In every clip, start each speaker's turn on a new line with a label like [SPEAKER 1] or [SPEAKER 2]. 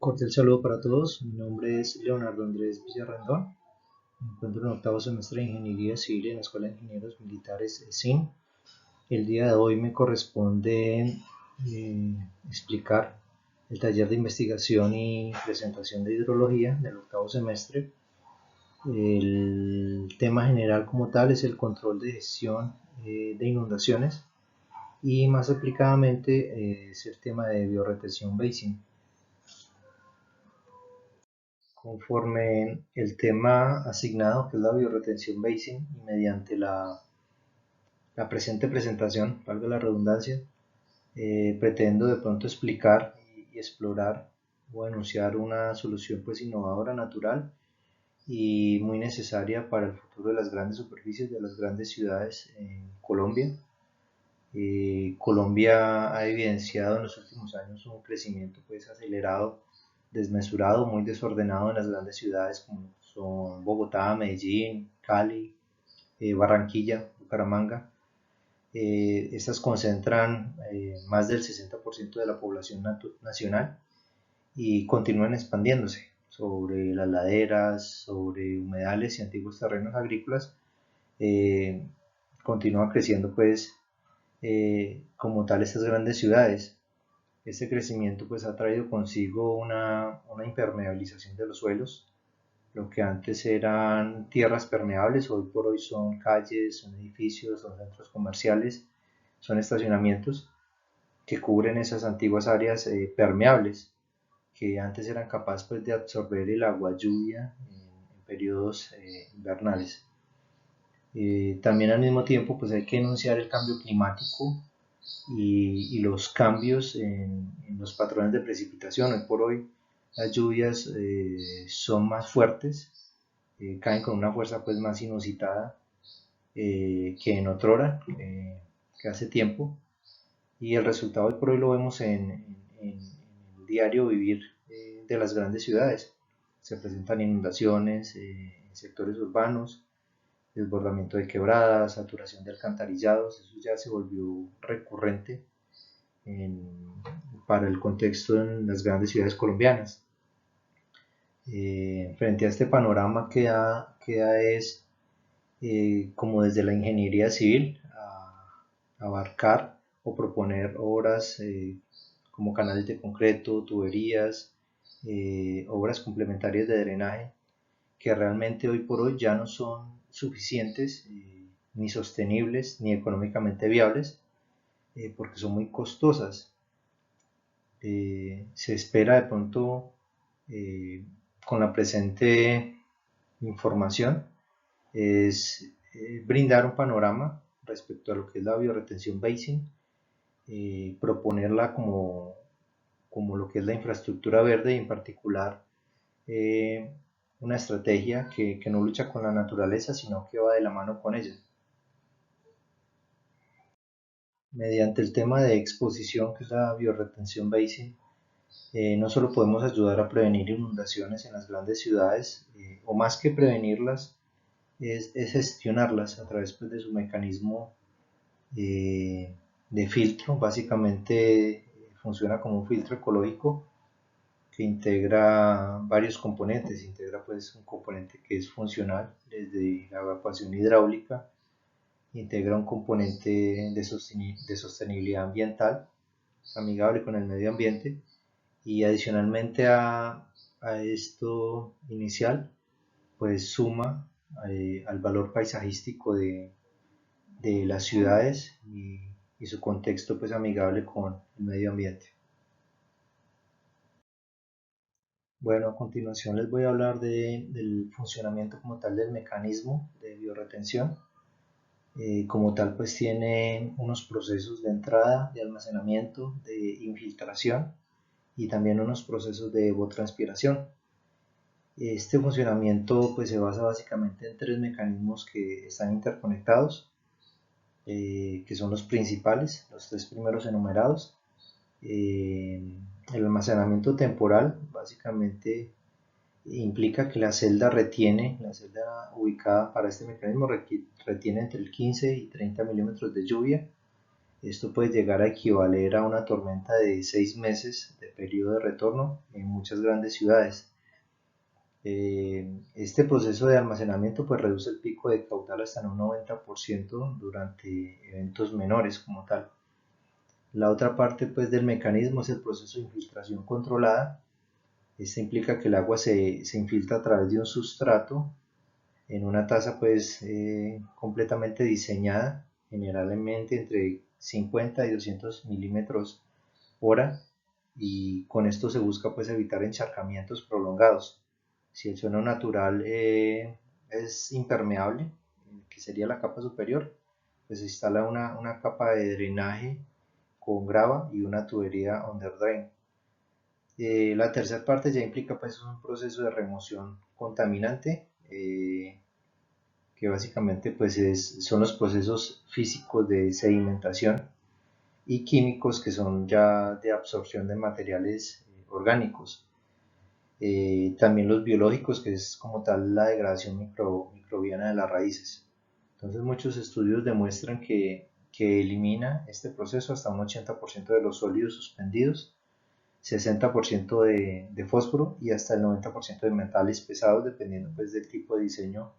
[SPEAKER 1] Cordial saludo para todos. Mi nombre es Leonardo Andrés Villarrandón. Me encuentro en octavo semestre de Ingeniería Civil en la Escuela de Ingenieros Militares SIN. El día de hoy me corresponde explicar el taller de investigación y presentación de hidrología del octavo semestre. El tema general como tal es el control de gestión de inundaciones y más aplicadamente es el tema de biorretención basin. Conforme el tema asignado, que es la biorretención basin, y mediante la presente presentación, valga la redundancia, pretendo de pronto explicar y explorar o enunciar una solución pues innovadora, natural y muy necesaria para el futuro de las grandes superficies de las grandes ciudades en Colombia. Colombia ha evidenciado en los últimos años un crecimiento pues acelerado, desmesurado, muy desordenado en las grandes ciudades como son Bogotá, Medellín, Cali, Barranquilla, Bucaramanga. Estas concentran más del 60% de la población nacional y continúan expandiéndose sobre las laderas, sobre humedales y antiguos terrenos agrícolas. Continúa creciendo pues como tal estas grandes ciudades. Este crecimiento pues ha traído consigo una impermeabilización de los suelos. Lo que antes eran tierras permeables, hoy por hoy son calles, son edificios, son centros comerciales, son estacionamientos que cubren esas antiguas áreas permeables que antes eran capaces pues, de absorber el agua lluvia en periodos invernales. También al mismo tiempo pues hay que enunciar el cambio climático y los cambios en los patrones de precipitación. Hoy por hoy las lluvias son más fuertes, caen con una fuerza pues más inusitada que en otrora, que hace tiempo, y el resultado hoy por hoy lo vemos en el diario vivir de las grandes ciudades. Se presentan inundaciones en sectores urbanos, desbordamiento de quebradas, saturación de alcantarillados. Eso ya se volvió recurrente para el contexto en las grandes ciudades colombianas. Frente a este panorama queda es como desde la ingeniería civil abarcar o proponer obras como canales de concreto, tuberías, obras complementarias de drenaje que realmente hoy por hoy ya no son suficientes ni sostenibles ni económicamente viables porque son muy costosas. Se espera de pronto con la presente información es brindar un panorama respecto a lo que es la biorretención basin, proponerla como lo que es la infraestructura verde y en particular una estrategia que no lucha con la naturaleza sino que va de la mano con ella. Mediante el tema de exposición que es la biorretención basin, no solo podemos ayudar a prevenir inundaciones en las grandes ciudades, o más que prevenirlas, es gestionarlas a través pues, de su mecanismo de filtro. Básicamente funciona como un filtro ecológico que integra varios componentes. Integra pues un componente que es funcional desde la evacuación hidráulica, integra un componente de sostenibilidad ambiental amigable con el medio ambiente, y adicionalmente a esto inicial pues suma al valor paisajístico de las ciudades y su contexto pues amigable con el medio ambiente. Bueno, a continuación les voy a hablar del funcionamiento como tal del mecanismo de biorretención. Como tal pues tiene unos procesos de entrada, de almacenamiento, de infiltración y también unos procesos de evapotranspiración. Este funcionamiento pues se basa básicamente en tres mecanismos que están interconectados, que son los principales, los tres primeros enumerados. El almacenamiento temporal básicamente implica que la celda ubicada para este mecanismo retiene entre el 15 y 30 milímetros de lluvia Esto puede llegar a equivaler a una tormenta de 6 meses de periodo de retorno en muchas grandes ciudades. Este proceso de almacenamiento pues reduce el pico de caudal hasta en un 90% durante eventos menores como tal. La otra parte pues del mecanismo es el proceso de infiltración controlada. Este implica que el agua se infiltra a través de un sustrato en una taza pues completamente diseñada, generalmente entre 50 y 200 milímetros hora, y con esto se busca pues evitar encharcamientos prolongados. Si el suelo natural es impermeable, que sería la capa superior, pues se instala una capa de drenaje con grava y una tubería under drain. La tercera parte ya implica pues un proceso de remoción contaminante, que básicamente pues son los procesos físicos de sedimentación y químicos que son ya de absorción de materiales orgánicos. También los biológicos, que es como tal la degradación microbiana de las raíces. Entonces muchos estudios demuestran que elimina este proceso hasta un 80% de los sólidos suspendidos, 60% de fósforo y hasta el 90% de metales pesados, dependiendo pues del tipo de diseño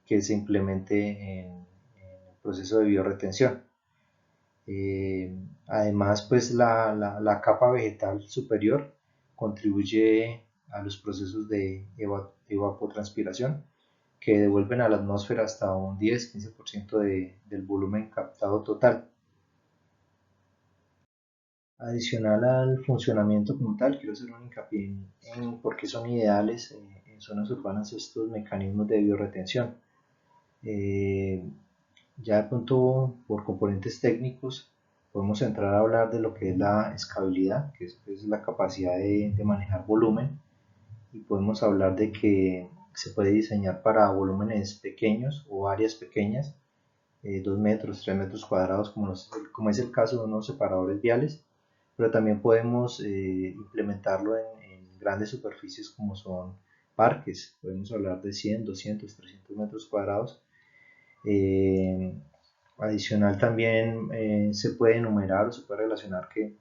[SPEAKER 1] que se implemente en el proceso de bioretención. Además, pues la capa vegetal superior contribuye a los procesos de evapotranspiración que devuelven a la atmósfera hasta un 10-15% del volumen captado total. Adicional al funcionamiento como tal, quiero hacer un hincapié en por qué son ideales en zonas urbanas estos mecanismos de bioretención. Eh, Ya de pronto, por componentes técnicos, podemos entrar a hablar de lo que es la escalabilidad, que es la capacidad de manejar volumen, y podemos hablar de que se puede diseñar para volúmenes pequeños o áreas pequeñas, 2 metros, 3 metros cuadrados, como es el caso de unos separadores viales, pero también podemos implementarlo en grandes superficies como son parques, podemos hablar de 100, 200, 300 metros cuadrados. eh, Adicional también se puede enumerar o se puede relacionar que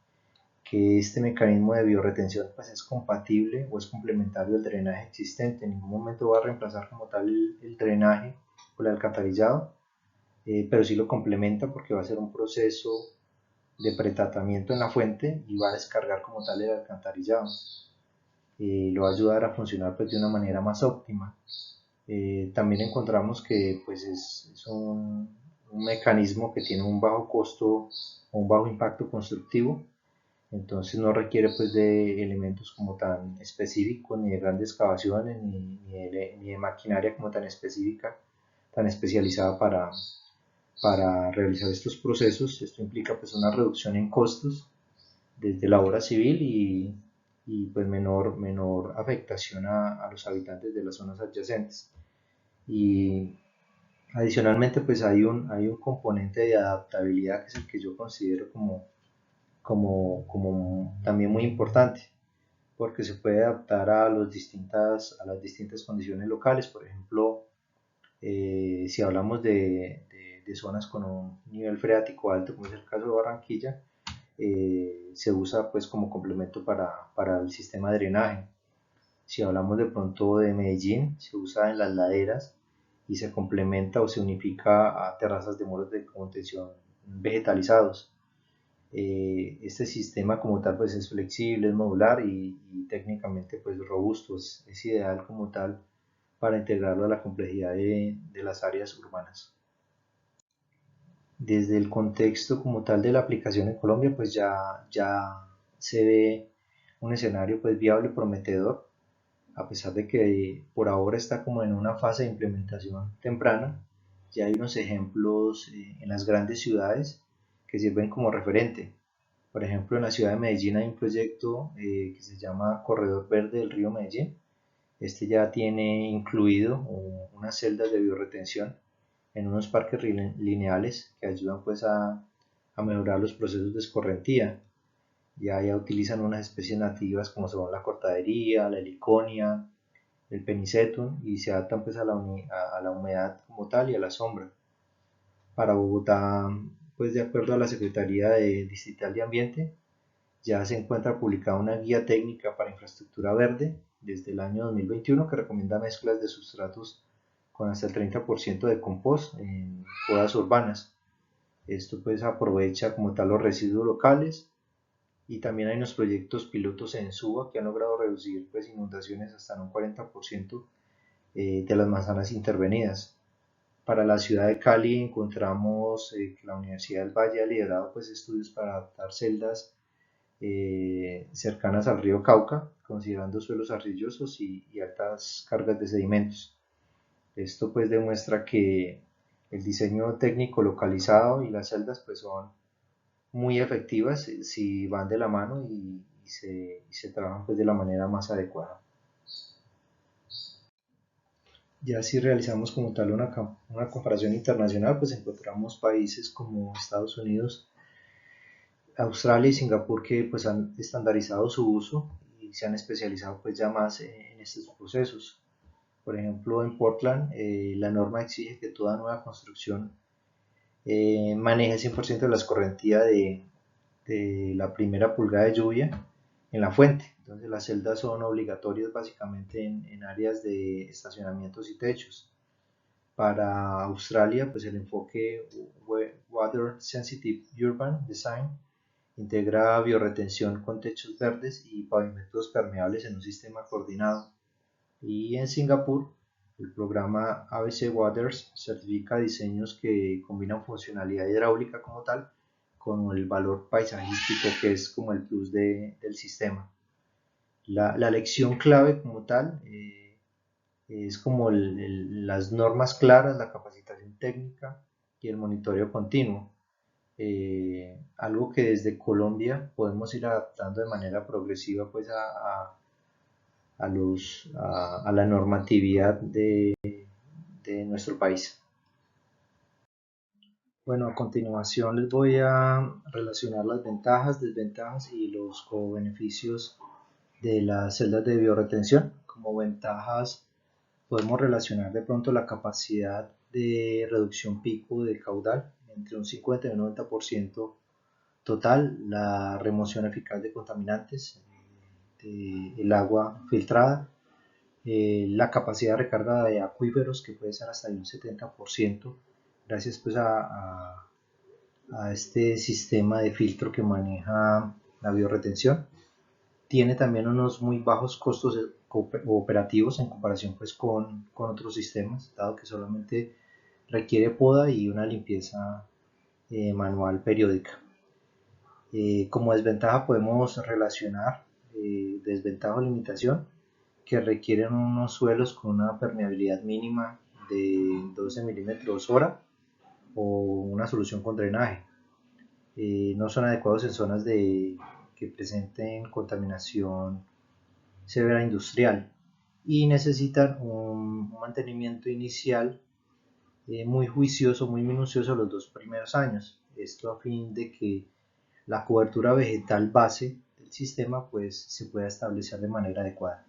[SPEAKER 1] este mecanismo de biorretención pues, es compatible o es complementario al drenaje existente. En ningún momento va a reemplazar como tal el drenaje o el alcantarillado, pero sí lo complementa porque va a ser un proceso de pretratamiento en la fuente y va a descargar como tal el alcantarillado. Lo va a ayudar a funcionar pues, de una manera más óptima. También encontramos que pues, es un mecanismo que tiene un bajo costo o un bajo impacto constructivo, entonces no requiere pues, de elementos como tan específicos, ni de grandes excavaciones, ni de maquinaria como tan específica, tan especializada para realizar estos procesos. Esto implica pues, una reducción en costos desde la obra civil y pues menor afectación a los habitantes de las zonas adyacentes. Y adicionalmente, pues hay un componente de adaptabilidad que es el que yo considero como también muy importante, porque se puede adaptar a las distintas condiciones locales. Por ejemplo, si hablamos de zonas con un nivel freático alto, como es el caso de Barranquilla, se usa pues como complemento para el sistema de drenaje. Si hablamos de pronto de Medellín, se usa en las laderas y se complementa o se unifica a terrazas de muros de contención vegetalizados. Este sistema como tal pues es flexible, es modular y técnicamente pues robusto, es ideal como tal para integrarlo a la complejidad de las áreas urbanas. Desde el contexto como tal de la aplicación en Colombia pues ya se ve un escenario pues viable, prometedor, a pesar de que por ahora está como en una fase de implementación temprana. Ya hay unos ejemplos en las grandes ciudades que sirven como referente. Por ejemplo, en la ciudad de Medellín hay un proyecto que se llama Corredor Verde del Río Medellín. Este ya tiene incluido unas celdas de bioretención en unos parques lineales que ayudan pues a mejorar los procesos de escorrentía. Ya utilizan unas especies nativas como son la cortadería, la heliconia, el penicetum, y se adaptan pues a la humedad como tal y a la sombra. Para Bogotá pues de acuerdo a la Secretaría Distrital de Ambiente, ya se encuentra publicada una guía técnica para infraestructura verde desde el año 2021 que recomienda mezclas de sustratos con hasta el 30% de compost en podas urbanas. Esto pues aprovecha como tal los residuos locales, y también hay unos proyectos pilotos en Suba que han logrado reducir pues inundaciones hasta en un 40% de las manzanas intervenidas. Para la ciudad de Cali encontramos que la Universidad del Valle ha liderado pues estudios para adaptar celdas cercanas al río Cauca, considerando suelos arcillosos y altas cargas de sedimentos. Esto pues demuestra que el diseño técnico localizado y las celdas pues son muy efectivas si van de la mano y se trabajan pues de la manera más adecuada. Ya si realizamos como tal una comparación internacional, pues encontramos países como Estados Unidos, Australia y Singapur que pues han estandarizado su uso y se han especializado pues ya más en estos procesos. Por ejemplo, en Portland la norma exige que toda nueva construcción maneje el 100% de la escorrentía de la primera pulgada de lluvia en la fuente. Entonces las celdas son obligatorias básicamente en áreas de estacionamientos y techos. Para Australia, pues el enfoque Water Sensitive Urban Design integra biorretención con techos verdes y pavimentos permeables en un sistema coordinado. Y en Singapur, el programa ABC Waters certifica diseños que combinan funcionalidad hidráulica como tal con el valor paisajístico que es como el plus del sistema. La lección clave como tal es como las normas claras, la capacitación técnica y el monitoreo continuo. Algo que desde Colombia podemos ir adaptando de manera progresiva pues a la normatividad de nuestro país. Bueno, a continuación les voy a relacionar las ventajas, desventajas y los co-beneficios de las celdas de biorretención. Como ventajas podemos relacionar de pronto la capacidad de reducción pico de caudal entre un 50 y un 90% total, la remoción eficaz de contaminantes, del agua filtrada, la capacidad de recarga de acuíferos que puede ser hasta de un 70% gracias pues a este sistema de filtro que maneja la biorretención. Tiene también unos muy bajos costos operativos en comparación pues con otros sistemas, dado que solamente requiere poda y una limpieza manual periódica. Como desventaja podemos relacionar desventaja o limitación que requieren unos suelos con una permeabilidad mínima de 12 milímetros hora o una solución con drenaje. No son adecuados en zonas que presenten contaminación severa industrial y necesitan un mantenimiento inicial muy juicioso, muy minucioso los 2 primeros años. Esto a fin de que la cobertura vegetal base del sistema pues se pueda establecer de manera adecuada.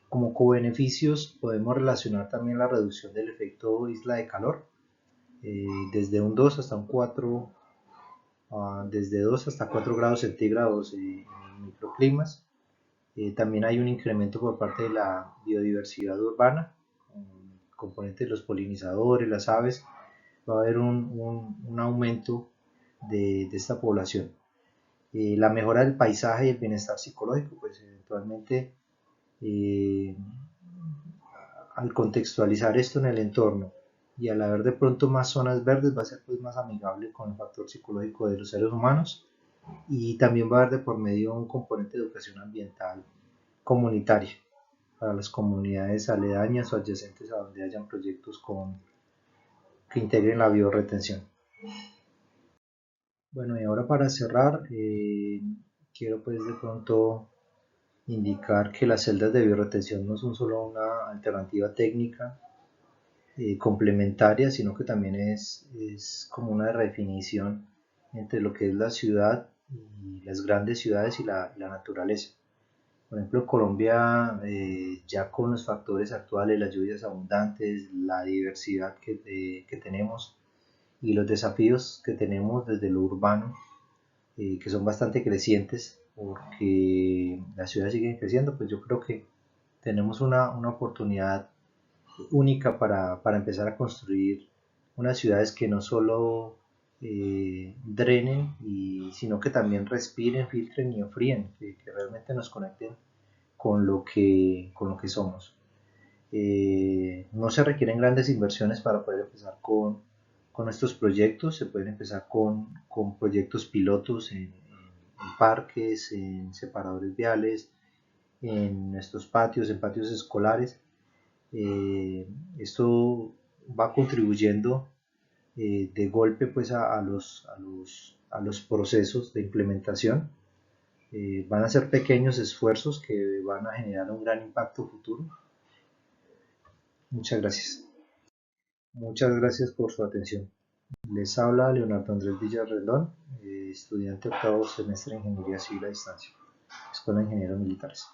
[SPEAKER 1] Como co-beneficios podemos relacionar también la reducción del efecto isla de calor, desde un 2 hasta un 4, desde 2 hasta 4 grados centígrados en microclimas. También hay un incremento por parte de la biodiversidad urbana, con componentes de los polinizadores, las aves, va a haber un aumento de esta población. La mejora del paisaje y el bienestar psicológico, pues eventualmente al contextualizar esto en el entorno y al haber de pronto más zonas verdes va a ser pues más amigable con el factor psicológico de los seres humanos, y también va a haber de por medio un componente de educación ambiental comunitaria para las comunidades aledañas o adyacentes a donde hayan proyectos que integren la biorretención. Bueno, y ahora para cerrar, quiero pues de pronto indicar que las celdas de biorretención no son solo una alternativa técnica complementaria, sino que también es como una redefinición entre lo que es la ciudad y las grandes ciudades y la naturaleza. Por ejemplo, en Colombia, ya con los factores actuales, las lluvias abundantes, la diversidad que tenemos y los desafíos que tenemos desde lo urbano, que son bastante crecientes, porque las ciudades siguen creciendo, pues yo creo que tenemos una oportunidad única para empezar a construir unas ciudades que no solo drenen, sino que también respiren, filtren y enfríen, que realmente nos conecten con lo que somos. No se requieren grandes inversiones para poder empezar con estos proyectos. Se pueden empezar con proyectos pilotos en parques, en separadores viales, en estos patios, en patios escolares. Esto va contribuyendo de golpe pues a los procesos de implementación. Van a ser pequeños esfuerzos que van a generar un gran impacto futuro. Muchas gracias. Muchas gracias por su atención. Les habla Leonardo Andrés Villarrealón, estudiante octavo semestre de Ingeniería Civil a Distancia, Escuela de Ingenieros Militares.